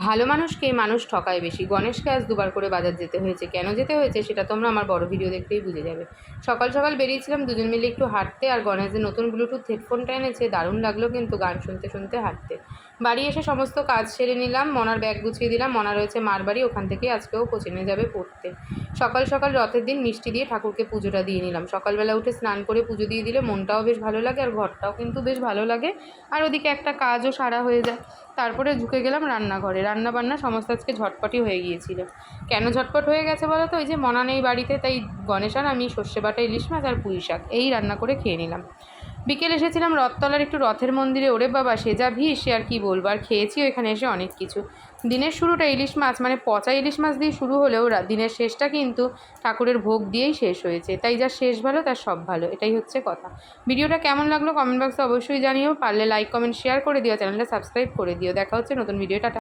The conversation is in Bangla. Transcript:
ভালো মানুষকে মানুষ ঠকায় বেশি। গণেশকে আজ দুবার করে বাজার যেতে হয়েছে। কেন যেতে হয়েছে সেটা তোমরা আমার বড় ভিডিও দেখলেই বুঝে যাবে। সকাল সকাল বেরিয়েছিলাম দুজন মিলে একটু হাঁটতে, আর গণেশ যে নতুন ব্লুটুথ হেডফোনটা এনেছে দারুণ লাগলো কিন্তু গান শুনতে শুনতে হাঁটতে। বাড়ি এসে সমস্ত কাজ সেরে নিলাম, মনার ব্যাগ গুছিয়ে দিলাম। মনা রয়েছে মার বাড়ি, ওখান থেকেই আজকেও কোচিংয়ে যাবে পড়তে। সকাল সকাল রথের দিন মিষ্টি দিয়ে ঠাকুরকে পুজোটা দিয়ে নিলাম। সকালবেলা উঠে স্নান করে পুজো দিয়ে দিলে মনটাও বেশ ভালো লাগে, আর ঘরটাও কিন্তু বেশ ভালো লাগে, আর ওদিকে একটা কাজও সারা হয়ে যায়। তারপরে ঢুকে গেলাম রান্নাঘরে। রান্নাবান্না সমস্ত আজকে ঝটপটই হয়ে গিয়েছিল। কেন ঝটপট হয়ে গেছে বলো তো? ওই যে মনা নেই বাড়িতে, তাই গণেশ আর আমি সর্ষে বাটা ইলিশ মাছ আর পুঁই শাক এই রান্না করে খেয়ে নিলাম। বিকেল এসেছিলাম রথতলার একটু রথের মন্দিরে। ওরে বাবা, সে যা ভিড় সে আর কি বলবো। আর খেয়েছি এখানে এসে অনেক কিছু। দিনের শুরুটা ইলিশ মাছ মানে পচা ইলিশ মাছ দিয়ে শুরু হলেও দিনের শেষটা কিন্তু ঠাকুরের ভোগ দিয়েই শেষ হয়েছে। তাই যার শেষ ভালো তার সব ভালো, এটাই হচ্ছে কথা। ভিডিওটা কেমন লাগলো কমেন্ট বক্সে অবশ্যই জানিও। পারলে লাইক কমেন্ট শেয়ার করে দিও, চ্যানেলটা সাবস্ক্রাইব করে দিও। দেখা হচ্ছে নতুন ভিডিওটা।